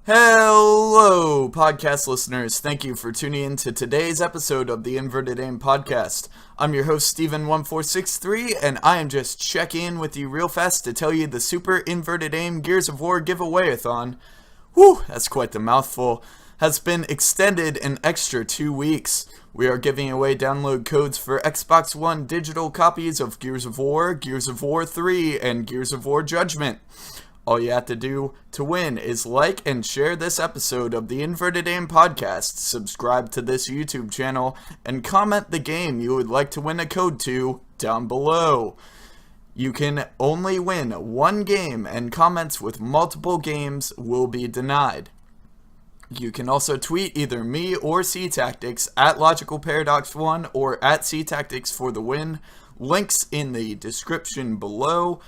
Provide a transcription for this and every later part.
Hello, podcast listeners. Thank you for tuning in to today's episode of the Inverted Aim Podcast. I'm your host, Steven1463, and I am just checking in with you real fast to tell you the Super Inverted Aim Gears of War giveaway-a-thon, whew, that's quite the mouthful, has been extended an extra 2 weeks. We are giving away download codes for Xbox One digital copies of Gears of War 3, and Gears of War Judgment. All you have to do to win is like and share this episode of the Inverted Aim Podcast, subscribe to this YouTube channel, and comment the game you would like to win a code to down below. You can only win one game, and comments with multiple games will be denied. You can also tweet either me or C-Tactics at LogicalParadox1 or at C-Tactics for the win. Links in the description below.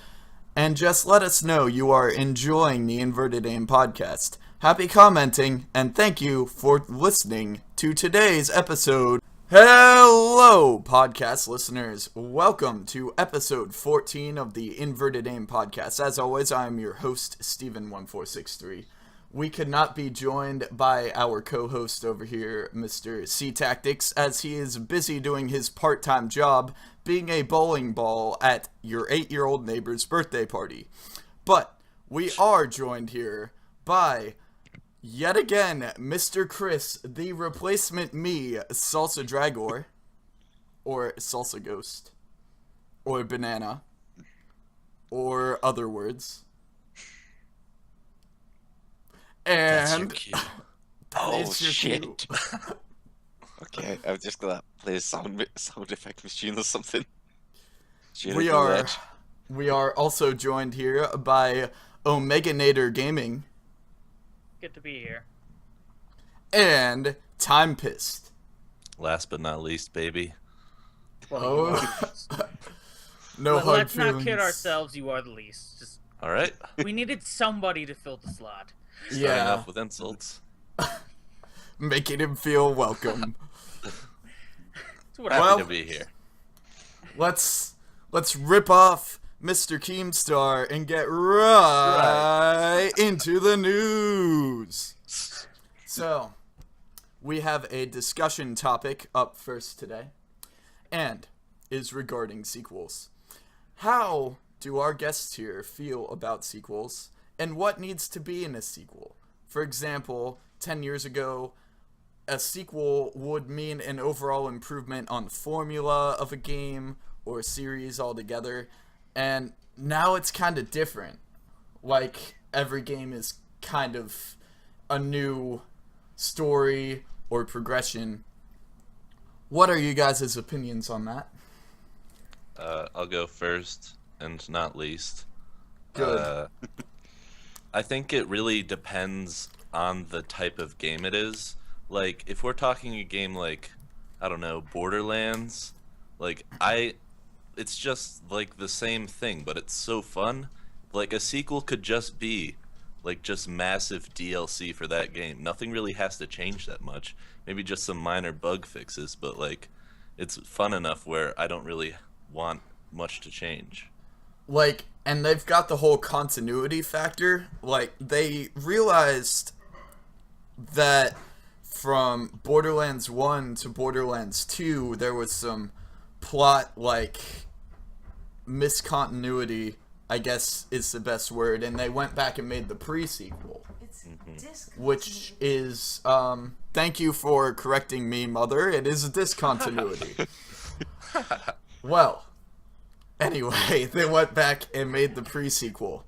And just let us know you are enjoying the Inverted Aim Podcast. Happy commenting, and thank you for listening to today's episode. Hello, podcast listeners. Welcome to episode 14 of the Inverted Aim Podcast. As always, I am your host, Steven1463. We could not be joined by our co-host over here, Mr. C-Tactics, as he is busy doing his part-time job being a bowling ball at your 8-year-old neighbor's birthday party. But we are joined here by, yet again, Mr. Chris, the replacement me, Salsa Dragor, or Salsa Ghost, or Banana, or other words. And that's your cue. Oh shit! Okay, I'm just gonna play a sound effect machine or something. We are also joined here by Omeganator Gaming. Good to be here. And Time Pissed. Last but not least, baby. No But hard let's feelings. not kid ourselves. You are the least. Just All right. we needed somebody to fill the slot. Starting Yeah, off with insults. making him feel welcome. That's what Happy Well- to be here. Let's rip off Mr. Keemstar and get right into the news. So, we have a discussion topic up first today, and is regarding sequels. How do our guests here feel about sequels, and what needs to be in a sequel? For example, 10 years ago, a sequel would mean an overall improvement on the formula of a game or a series altogether, and now it's kind of different. Like, every game is kind of a new story or progression. What are you guys' opinions on that? I'll go first and not least. Good. I think it really depends on the type of game it is. Like, if we're talking a game like, I don't know, Borderlands, it's just like the same thing, but it's so fun. Like, a sequel could just be like just massive DLC for that game. Nothing really has to change that much. Maybe just some minor bug fixes, but like, it's fun enough where I don't really want much to change. Like, and they've got the whole continuity factor. Like, they realized that from Borderlands 1 to Borderlands 2, there was some plot, like, miscontinuity, I guess is the best word, and they went back and made the pre-sequel. Which is, thank you for correcting me, Mother, it is a discontinuity. Well, anyway, they went back and made the pre-sequel,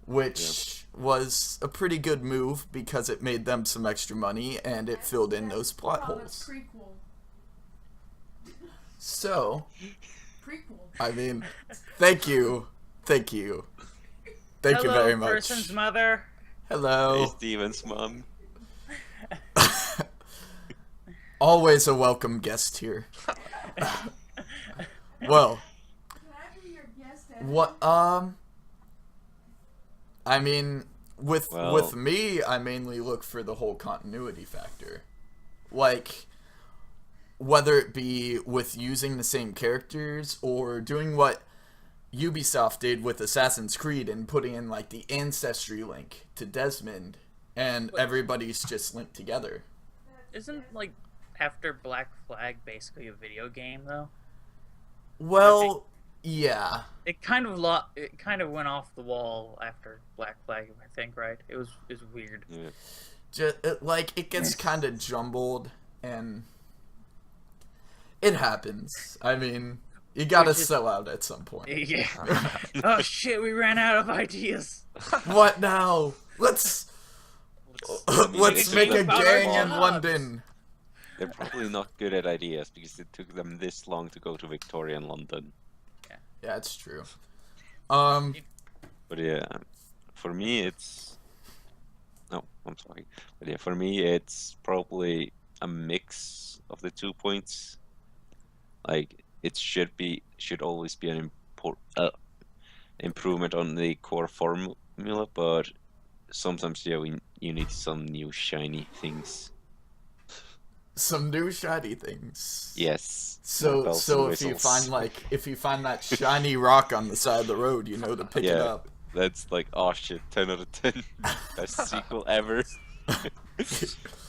which was a pretty good move because it made them some extra money and it filled in those plot holes. So, I mean, thank you Hello, very much. person's mother. Hello. Hey, Steven's mom. Always a welcome guest here. Well, what, I mean, with me, I mainly look for the whole continuity factor. Like, whether it be with using the same characters or doing what Ubisoft did with Assassin's Creed and putting in, like, the ancestry link to Desmond and everybody's just linked together. Isn't like after Black Flag basically a video game though? Well, yeah. It kind of went off the wall after Black Flag, I think, right? It was weird. Yeah. It gets kind of jumbled, and it happens. I mean, you gotta sell out at some point. Yeah. Oh shit, we ran out of ideas. What now? Let's make a gang in London. They're probably not good at ideas because it took them this long to go to Victorian London. Yeah, it's true. But yeah, for me it's... No, I'm sorry. But yeah, for me it's probably a mix of the 2 points. Like, it should always be an improvement on the core formula, but sometimes, yeah, you need some new shiny things. Some new shiny things. Yes. So if you find that shiny rock on the side of the road, you know to pick it up. That's like, oh shit, 10 out of 10. Best sequel ever.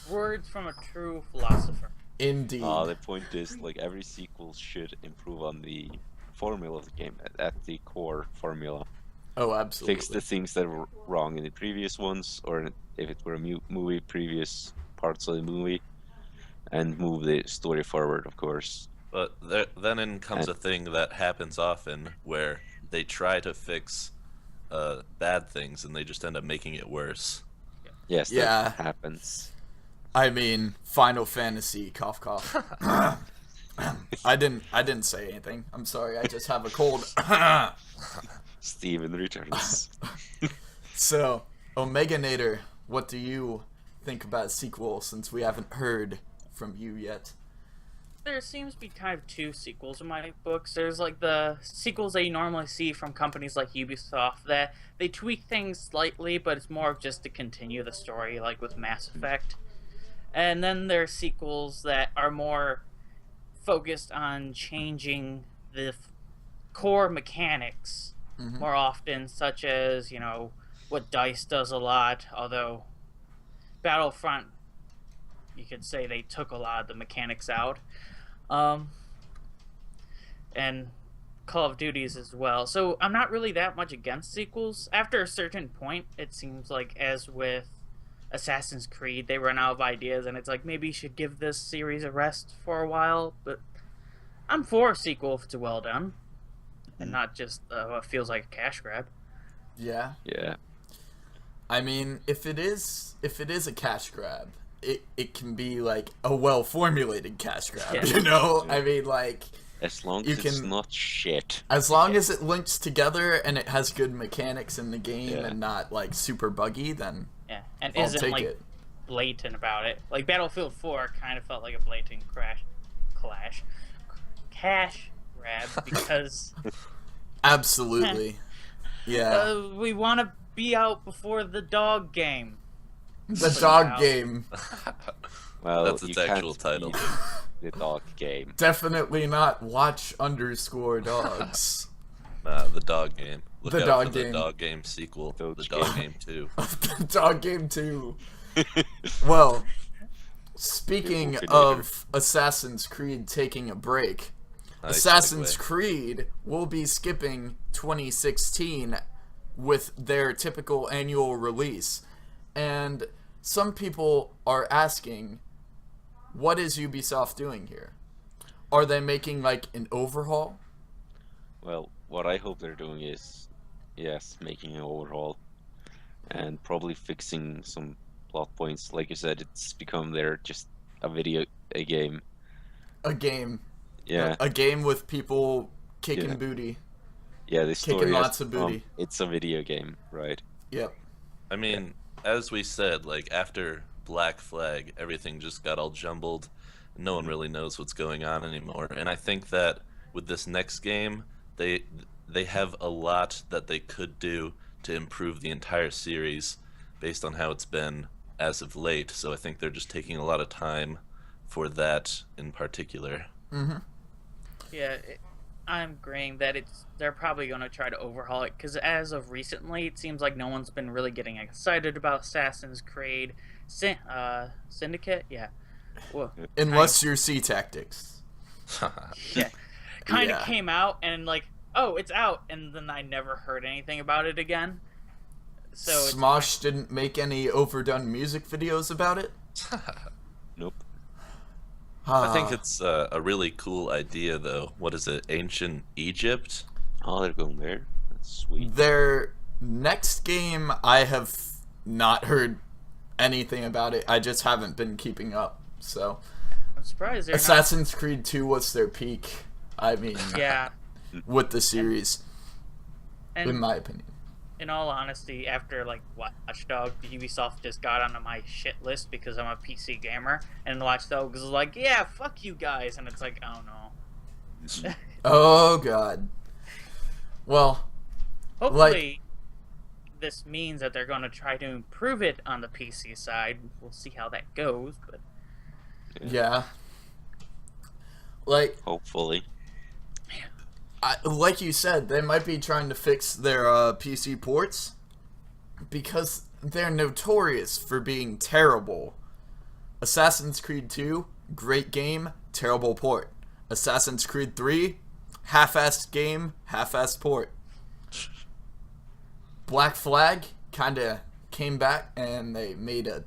Words from a true philosopher. Indeed. The point is, like, every sequel should improve on the formula of the game, at the core formula. Oh, absolutely. Fix the things that were wrong in the previous ones, or if it were a movie, previous parts of the movie, and move the story forward, of course. But then comes a thing that happens often where they try to fix bad things and they just end up making it worse. Yes, that happens. I mean, Final Fantasy, cough cough. I didn't say anything. I'm sorry. I just have a cold. Steven returns. So, Omega Nader, what do you think about sequel, since we haven't heard from you yet? There seems to be kind of two sequels in my books. There's like the sequels that you normally see from companies like Ubisoft that they tweak things slightly, but it's more of just to continue the story, like with Mass Effect. And then there are sequels that are more focused on changing the core mechanics more often, such as, you know, what DICE does a lot, although Battlefront, you could say they took a lot of the mechanics out. And Call of Duties as well. So I'm not really that much against sequels. After a certain point, it seems like, as with Assassin's Creed, they run out of ideas, and it's like, maybe you should give this series a rest for a while. But I'm for a sequel if it's well done, and not just what feels like a cash grab. Yeah. Yeah. I mean, if it is a cash grab, it can be like a well-formulated cash grab, you know? I mean, like, as long as it's not shit. As long as it links together and it has good mechanics in the game and not like super buggy, then and I'll isn't take like it. blatant about it. Like Battlefield 4 kind of felt like a blatant cash grab because absolutely, yeah. We want to be out before the dog game. The dog game. Well, that's its actual title. The dog game. Definitely not watch_dogs. The dog game. Look The out dog for game. The dog game sequel. Dog The dog game 2. The dog game 2. Well, speaking of Assassin's Creed taking a break, Nice Assassin's segue. Creed will be skipping 2016 with their typical annual release. And some people are asking, what is Ubisoft doing here? Are they making like an overhaul? Well, what I hope they're doing is, yes, making an overhaul and probably fixing some plot points. Like you said, it's become just a game. A game. Yeah. A game with people kicking booty. Yeah, the story lots of booty. It's a video game, right? Yep. I mean, as we said, like, after Black Flag, everything just got all jumbled. No one really knows what's going on anymore. And I think that with this next game, they have a lot that they could do to improve the entire series based on how it's been as of late. So I think they're just taking a lot of time for that in particular. Mm-hmm. Yeah, I'm agreeing that they're probably going to try to overhaul it, because as of recently, it seems like no one's been really getting excited about Assassin's Creed Syndicate. Yeah, well, Unless you're Sea Tactics. yeah, kind of Yeah. came out and like, oh, it's out, and then I never heard anything about it again. So Smosh didn't make any overdone music videos about it? Nope. I think it's a really cool idea, though. What is it? Ancient Egypt? Oh, they're going there. That's sweet. Their next game, I have not heard anything about it. I just haven't been keeping up. So, I'm surprised they're Assassin's Creed 2 was their peak. I mean, not. Yeah, with the series, and in my opinion. in all honesty, after like Watch Dogs, Ubisoft just got onto my shit list because I'm a PC gamer, and Watch Dogs is like, yeah, fuck you guys, and it's like, oh no. Oh god. Well, Hopefully, this means that they're going to try to improve it on the PC side. We'll see how that goes, but yeah. Like, Hopefully. like you said, they might be trying to fix their PC ports because they're notorious for being terrible. Assassin's Creed 2, great game, terrible port. Assassin's Creed 3, half-assed game, half-assed port. Black Flag kind of came back and they made a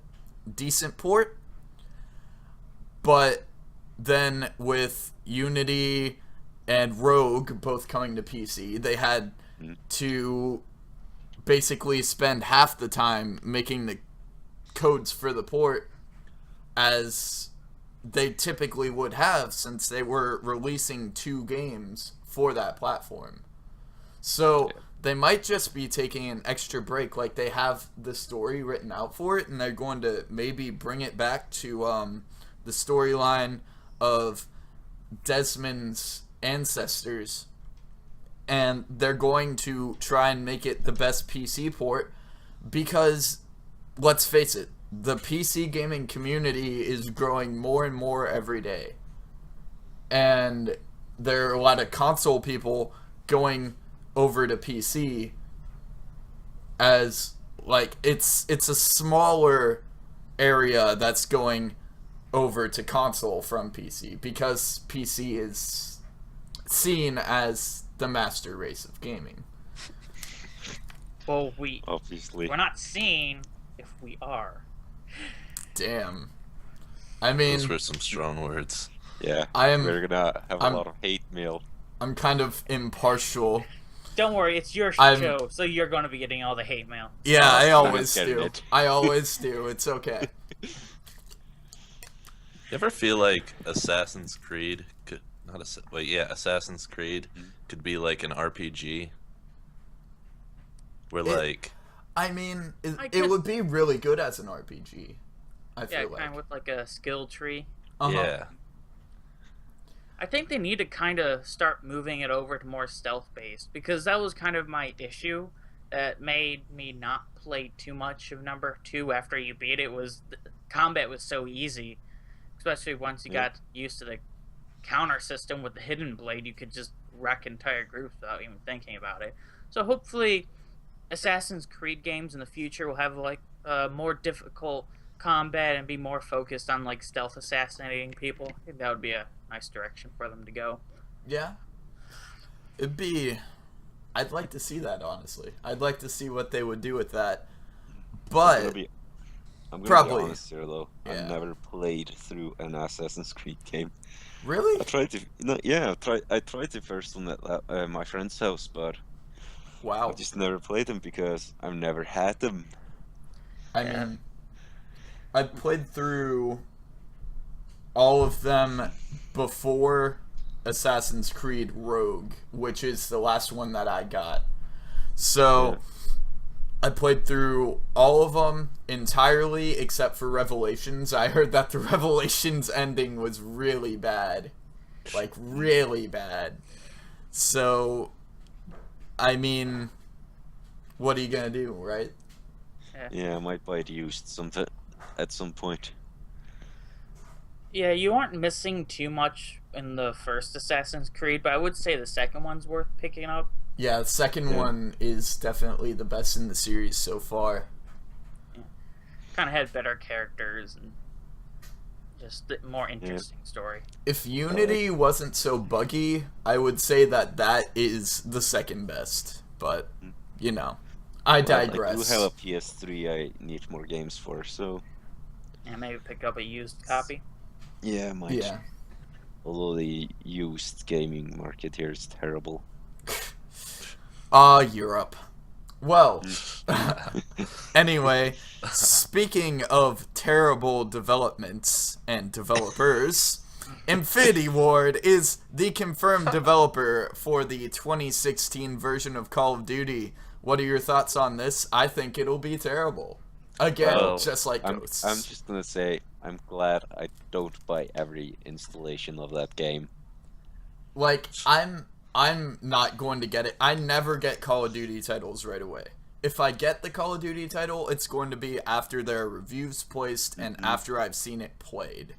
decent port. But then with Unity and Rogue both coming to PC, they had to basically spend half the time making the codes for the port as they typically would have, since they were releasing 2 games for that platform. So they might just be taking an extra break. Like, they have the story written out for it, and they're going to maybe bring it back to the storyline of Desmond's ancestors, and they're going to try and make it the best PC port because, let's face it, the PC gaming community is growing more and more every day, and there are a lot of console people going over to PC as, like, it's a smaller area that's going over to console from PC because PC is seen as the master race of gaming. well, Obviously. we're not seeing if we are. Damn. I mean, Those were some strong words. Yeah. I'm We're gonna have a lot of hate mail. kind of impartial. Don't worry, it's your I'm- show, so you're going to be getting all the hate mail. Yeah, I I'm always getting do. it. I always do. It's okay. You ever feel like Assassin's Creed could Assassin's Creed could be like an RPG? Where like I mean, I it guess- would be really good as an RPG. I Yeah, feel kind of like. with like a skill tree. Uh-huh. yeah. I think they need to kind of start moving it over to more stealth-based, because that was kind of my issue that made me not play too much of number 2 after you beat it. Was the combat was so easy, especially once you got used to the counter system with the hidden blade. You could just wreck entire groups without even thinking about it. So hopefully Assassin's Creed games in the future will have like more difficult combat and be more focused on like stealth assassinating people. I think that would be a nice direction for them to go. Yeah. I'd like to see that, honestly. I'd like to see what they would do with that. But I'm gonna probably. be honest here, though. Yeah. I've never played through an Assassin's Creed game. really? I tried to. I tried the first one at my friend's house, but Wow. I just never played them because I've never had them. I Yeah. mean, I played through all of them before Assassin's Creed Rogue, which is the last one that I got. So, I played through all of them entirely except for Revelations. I heard that the Revelations ending was really bad. Like, really bad. So, I mean, what are you gonna do, right? Yeah, I might buy it used at some point. Yeah, you aren't missing too much in the first Assassin's Creed, but I would say the second one's worth picking up. Yeah, the second one is definitely the best in the series so far. Kind of had better characters and just a more interesting story. If Unity wasn't so buggy, I would say that is the second best. But, you know, I digress. I do have a PS3 I need more games for, so... Yeah, maybe pick up a used copy. Yeah, I might. Yeah. Although the used gaming market here is terrible. Europe. Well, anyway, speaking of terrible developments and developers, Infinity Ward is the confirmed developer for the 2016 version of Call of Duty. What are your thoughts on this? I think it'll be terrible. Again, just like Ghosts. I'm just gonna say, I'm glad I don't buy every installation of that game. Like, I'm not going to get it. I never get Call of Duty titles right away. If I get the Call of Duty title, it's going to be after there are reviews placed and after I've seen it played.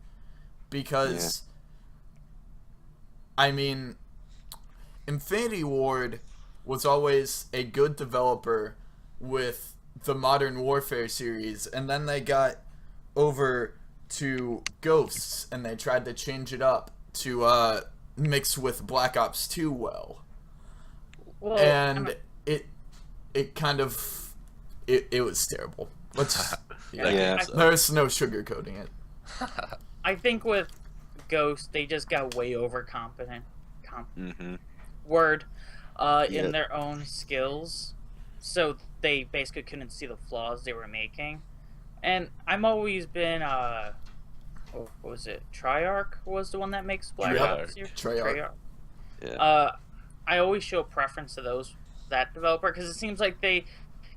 Because, I mean, Infinity Ward was always a good developer with the Modern Warfare series, and then they got over to Ghosts, and they tried to change it up to, mix with Black Ops 2 well. And it kind of it was terrible. Let's there's no sugarcoating it. I think with Ghost, they just got way overconfident. In their own skills, so they basically couldn't see the flaws they were making. And I'm always been what was it? Treyarch was the one that makes Black Ops. Treyarch. Yeah. I always show preference to that developer because it seems like they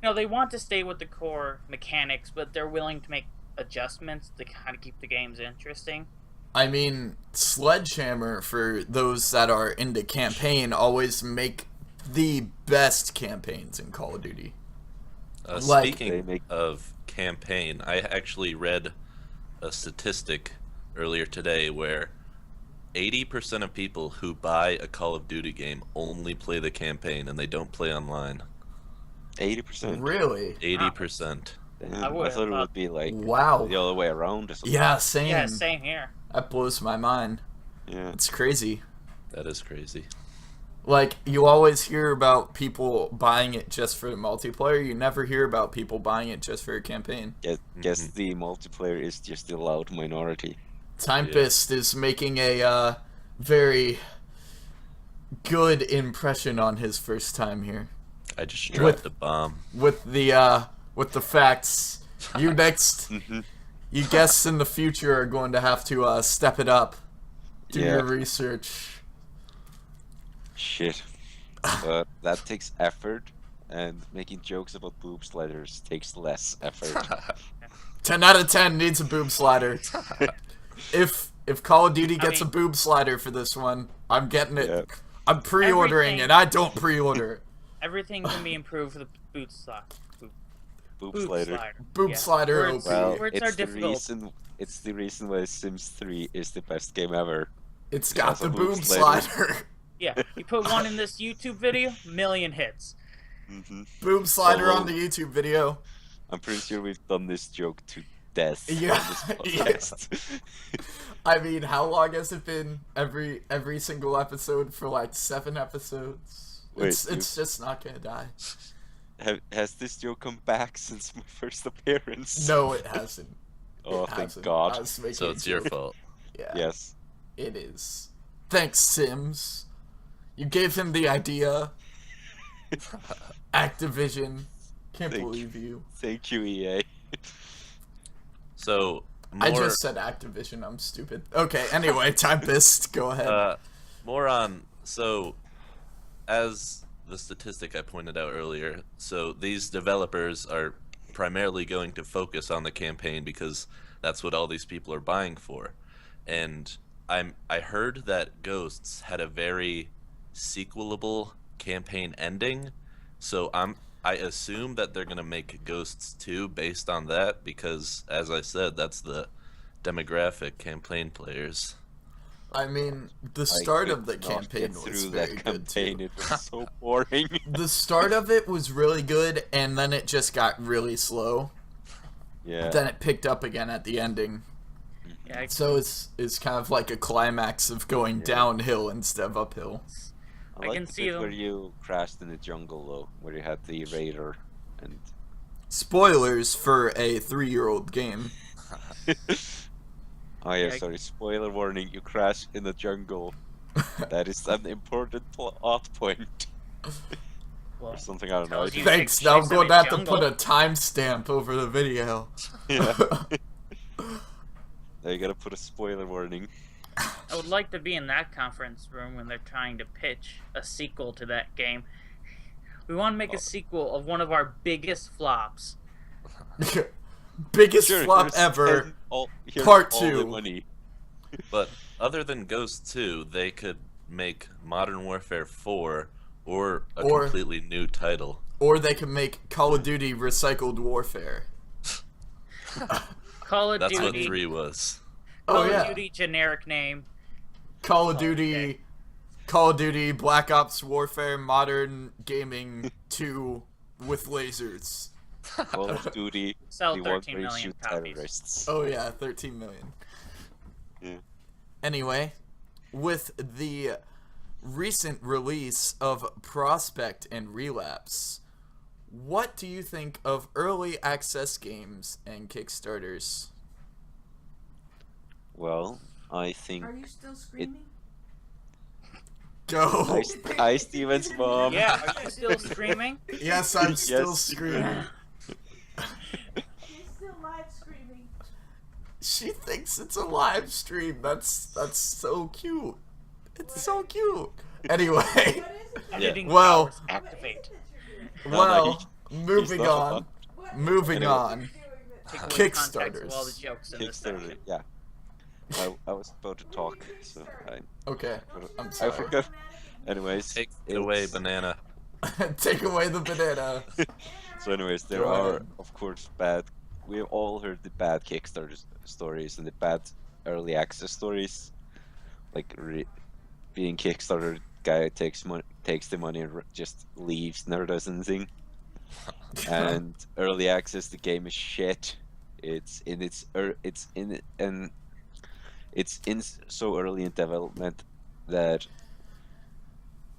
want to stay with the core mechanics, but they're willing to make adjustments to kind of keep the games interesting. I mean, Sledgehammer, for those that are into campaign, always make the best campaigns in Call of Duty. Speaking of campaign, I actually read a statistic earlier today where 80% of people who buy a Call of Duty game only play the campaign and they don't play online. 80%? Really? 80%. I thought it would be like the other way around or something. Yeah, same. Yeah, same here. That blows my mind. Yeah. It's crazy. That is crazy. Like, you always hear about people buying it just for the multiplayer. You never hear about people buying it just for a campaign. Guess the multiplayer is just the loud minority. Timepist is making a very good impression on his first time here. I just dropped the bomb. With the facts. You next... You guests in the future are going to have to step it up. Do your research. Shit. But that takes effort, and making jokes about boob sliders takes less effort. 10 out of 10 needs a boob slider. If Call of Duty gets a boob slider for this one, I'm getting it. Yeah. I'm pre-ordering it. I don't pre-order it. Everything can be improved with a boob slider. Boob slider. Boob slider. Well, it's the reason why Sims 3 is the best game ever. It's got the boob slider. Yeah, you put one in this YouTube video, million hits. Boob slider on the YouTube video. I'm pretty sure we've done this joke to death. Yeah. I mean, how long has it been? Every single episode for like 7 episodes. It's just not gonna die. Has this joke come back since my first appearance? No, it hasn't. Thank God. So it's your fault. Yeah. Yes. It is. Thanks, Sims. You gave him the idea. Activision. Can't believe you. Thank you, EA. So, I just said Activision. I'm stupid. Okay, anyway, Tempest, go ahead. So, as the statistic I pointed out earlier, so these developers are primarily going to focus on the campaign because that's what all these people are buying for. And I heard that Ghosts had a very sequelable campaign ending, so I assume that they're gonna make Ghosts 2 based on that because, as I said, that's the demographic campaign players. I mean, the start of the could not campaign get was through very that good campaign. too. It was so boring. The start of it was really good, and then it just got really slow. Yeah. Then it picked up again at the ending. Yeah, So it's kind of like a climax of going downhill instead of uphill. I I like can the see bit where them. you crashed in the jungle though, where you had the raider and. Spoilers for a 3-year-old game. Oh yeah, Yeah. sorry. Spoiler warning: you crash in the jungle. That is an important plot point. Well, Or something, I don't know. tells you Thanks, take now I'm place in going a to have to jungle. put a timestamp over the video. Yeah. Now you gotta put a spoiler warning. I would like to be in that conference room when they're trying to pitch a sequel to that game. We want to make a sequel of one of our biggest flops. Biggest Sure, flop here's ever. here's Part all 2. the money. But other than Ghost 2, they could make Modern Warfare 4 or a Or- completely new title. Or they could make Call of Duty Recycled Warfare. Call of That's what Duty. 3 was. Oh Call yeah. of Duty generic name. Call of Oh, Duty, okay. Call of Duty, Black Ops Warfare, Modern Gaming 2 with lasers. Call of Duty. Sell the one 13 where you million shoot copies. terrorists. Oh yeah, 13 million. Yeah. Anyway, with the recent release of Prospect and Relapse, what do you think of early access games and Kickstarters? Well, I think. Are you still screaming? Go. Hi, Steven's mom. Yeah, are you still streaming? Yes, I'm still Yes. screaming. She's still live screaming. She thinks it's a live stream. That's so cute. It's so cute. Anyway, What is it? Editing Well- powers activate. No, well, he's moving not on. fun. What Moving Anyway. on. doing this? Take away the context Kickstarters. of all the jokes in this Kickstarter, section. yeah. I was about to talk, so I Okay, I'm I sorry. forgot. Anyways, Take it's- away banana. Take away the banana. So, anyways, there Go are, ahead. of course, bad. We've all heard the bad Kickstarter stories and the bad early access stories, like being Kickstarter guy takes the money and just leaves, never does anything. And early access, the game is shit. It's in so early in development that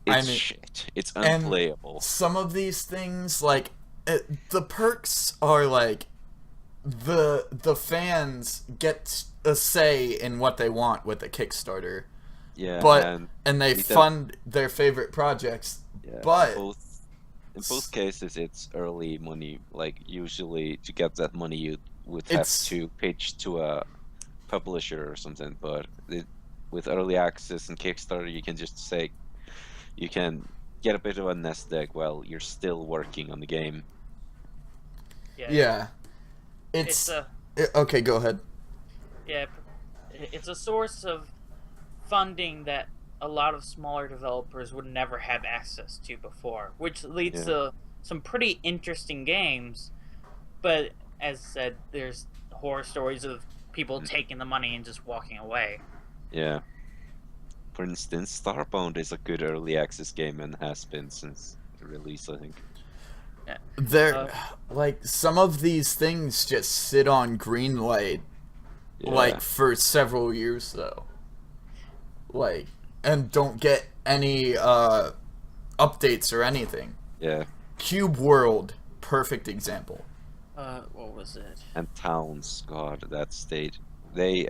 I it's mean- shit. It's and unplayable. Some of these things, like the perks, are like the fans get a say in what they want with a Kickstarter, Yeah, but and they we don't- fund their favorite projects. yeah, but- in both cases, it's early money. Like usually, to get that money, you would have It's- to pitch to a publisher or something. But with early access and Kickstarter, you can just say you can get a bit of a nest egg while you're still working on the game. Yeah, It's a okay. Go ahead. yeah, it's a source of funding that a lot of smaller developers would never have access to before, which leads Yeah. to some pretty interesting games. But as said, there's horror stories of people taking the money and just walking away. Yeah. For instance, Starbound is a good early access game and has been since the release, I think. There, like some of these things just sit on Greenlight, Yeah. like for several years though. Like, and don't get any updates or anything. Yeah. Cube World, perfect example. What was it? And Towns, God, that state. The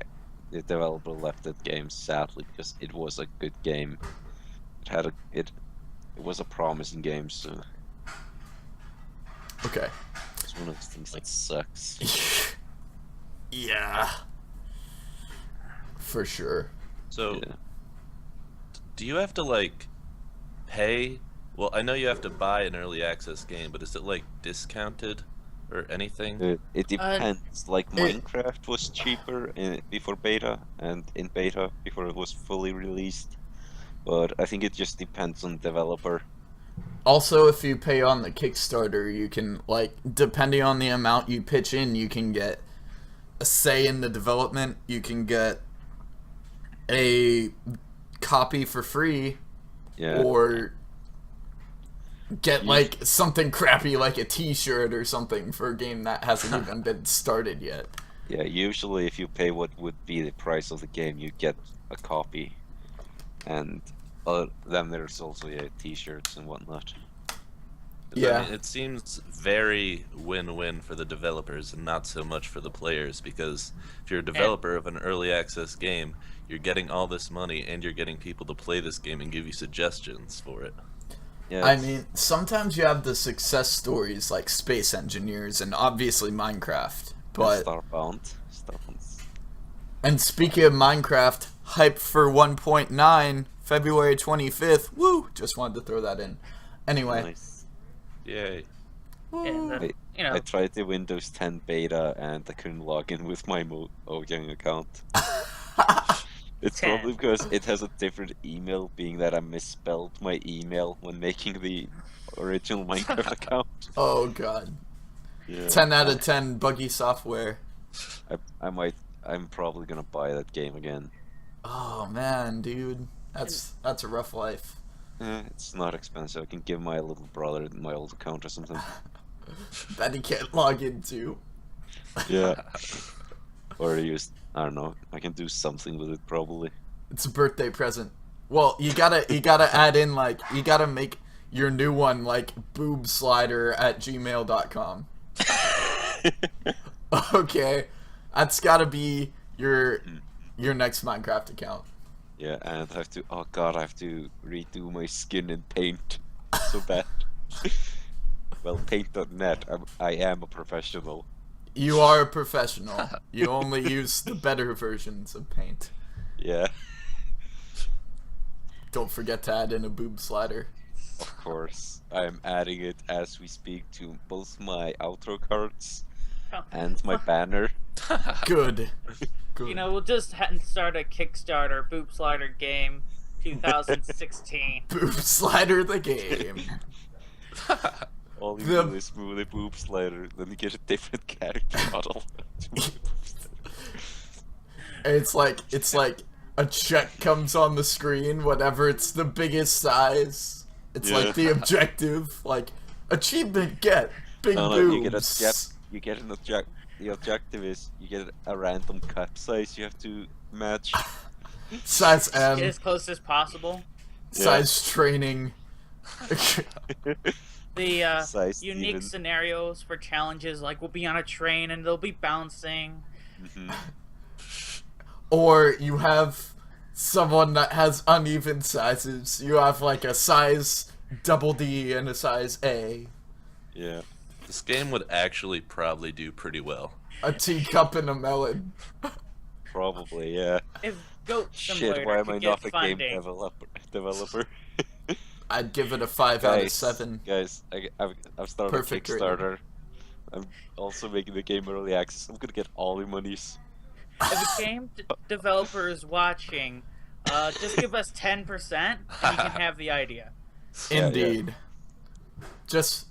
developer left that game sadly because it was a good game. It was a promising game, so Okay. it's one of those things that sucks. Yeah. For sure. So, Yeah. do you have to like pay? Well, I know you have to buy an early access game, but is it like discounted or anything? It depends. Like it- Minecraft was cheaper before beta, and in beta before it was fully released. But I think it just depends on the developer. Also, if you pay on the Kickstarter, you can, like, depending on the amount you pitch in, you can get a say in the development. You can get a copy for free, Yeah. or get You- like something crappy like a T-shirt or something for a game that hasn't even been started yet. Yeah, usually if you pay what would be the price of the game, you get a copy. And then there's also t-shirts and whatnot. 'Cause, Yeah. I mean, it seems very win-win for the developers and not so much for the players, because if you're a developer of an early access game, you're getting all this money and you're getting people to play this game and give you suggestions for it. Yeah, I mean, sometimes you have the success stories like Space Engineers and obviously Minecraft, but Starbound. and speaking of Minecraft, hype for 1.9 February 25th. Woo! Just wanted to throw that in. Anyway, Nice. Yay. And then, you know, I tried the Windows 10 beta and I couldn't log in with my Mojang account. It's 10. probably because it has a different email, being that I misspelled my email when making the original Minecraft account. oh god, Yeah. 10 out of 10 buggy software. I'm probably gonna buy that game again. Oh man, dude, that's a rough life. It's not expensive. I can give my little brother my old account or something. That he can't log into. Yeah. Or I don't know. I can do something with it probably. It's a birthday present. Well, you gotta add in like you gotta make your new one like boobslider@gmail.com. Okay, that's gotta be your next Minecraft account. Yeah, and I have to. Oh god, I have to redo my skin in Paint. So bad. Well, Paint.net. I am a professional. You are a professional. You only use the better versions of Paint. Yeah, Don't forget to add in a boob slider. of course. I am adding it as we speak to both my outro cards and my banner. Good. Good. you know, we'll just start a Kickstarter Boop Slider game 2016. Boob slider the game. All you The- do is move the boob slider, then you get a different character model. It's like a check comes on the screen whenever it's the biggest size. It's Yeah. like the objective, like achievement get big No, boobs. you get an object. The objective is you get a random cup size you have to match. Size Get M, as close as possible. size training. The Size unique even. scenarios for challenges, like we'll be on a train and they'll be bouncing. Mhm. Or you have someone that has uneven sizes. You have like a size double D and a size A. Yeah. This game would actually probably do pretty well. A teacup and a melon. Probably, yeah. If Goat Simulator Shit, why am could I get not a game funding, developer? I'd give it a 5 out of 7. Guys, I've started Perfect a rating. Kickstarter. I'm also making the game early access. I'm gonna get all the monies. if a game developer is watching, just give us 10% and you can have the idea. Yeah, Indeed. Just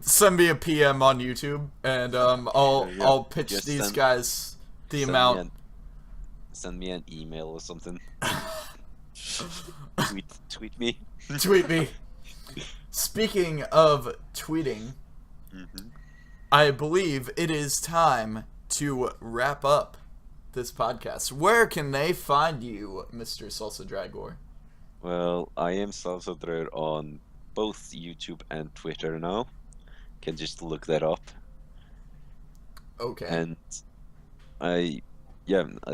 send me a PM on YouTube and I'll Yeah, I'll pitch just these send- guys the Send me amount. send me an email or something. tweet me. Tweet me. Speaking of tweeting, Mhm. I believe it is time to wrap up this podcast. Where can they find you, Mr. Salsa Dragor? Well, I am Salsadrer on both YouTube and Twitter now. Can just look that up. Okay. And I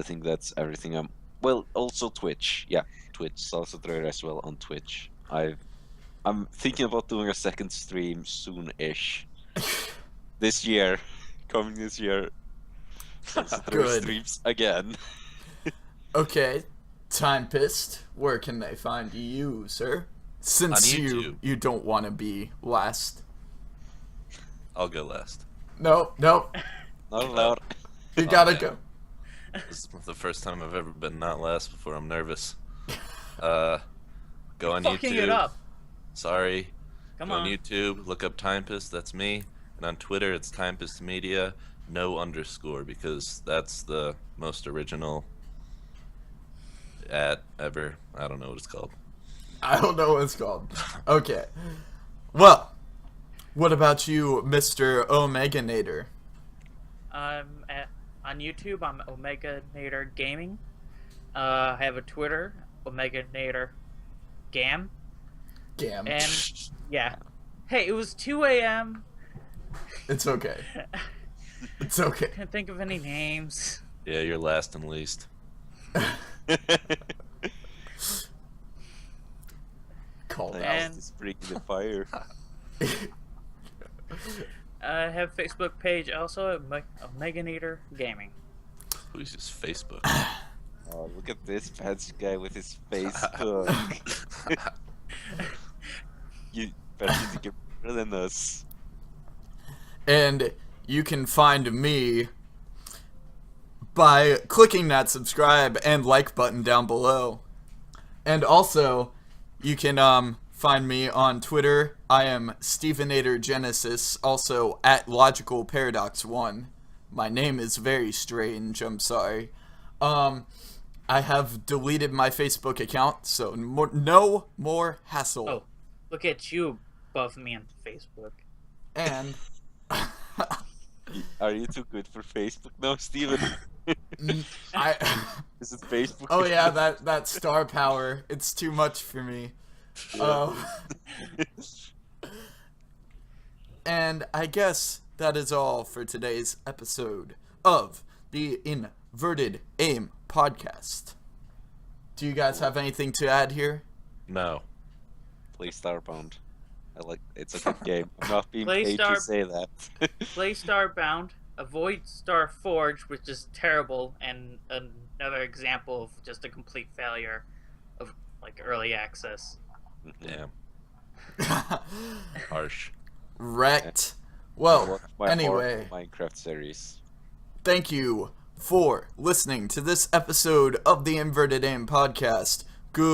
think that's everything. Well, also Twitch. Yeah, Twitch, Salsadrer as well on Twitch. I'm thinking about doing a second stream soon-ish. This year. Coming this year. Salsadrer Good. streams again. Okay. Time Pissed, where can they find you, sir? Since On you YouTube. don't want to be last. I'll go last. Nope. Not allowed. You Oh, gotta man. go. This is the first time I've ever been not last before. I'm nervous. Go on Fucking YouTube. it up. Sorry. Come Go on on. YouTube. Look up Timepist. That's me. And on Twitter, it's Timepist Media. No underscore, because that's the most original at ever. I don't know what it's called. I don't know what it's called. Okay. Well, what about you, Mr. Omeganator? On YouTube, I'm Omega Nader Gaming. I have a Twitter, Omega Nader Gam. Gam. And yeah. Hey, it was 2 a.m. It's okay. It's okay. Can't think of any names. Yeah, you're last and least. Call Like, out. And- just bring the fire. I have a Facebook page also, Omega Nader Gaming. Who's his Facebook? Oh, look at this fancy guy with his Facebook. You better to get better than us. And you can find me by clicking that subscribe and like button down below. And also, you can find me on Twitter. I am Stevenator Genesis, also at Logical Paradox 1. My name is very strange, I'm sorry. I have deleted my Facebook account, so no more hassle. Oh, look at you above me on Facebook. And Are you too good for Facebook now, Steven? I Is it Facebook? oh yeah, that star power, it's too much for me. And I guess that is all for today's episode of the Inverted Aim podcast. Do you guys have anything to add here? No. Play Starbound. I like it's a good game. I'm not being Play paid Star- to say that. Play Starbound, avoid Starforge, which is terrible, and another example of just a complete failure of like early access. Damn. Harsh. Wrecked. I Well, watched my anyway, horrible Minecraft series. thank you for listening to this episode of the Inverted Aim podcast. Good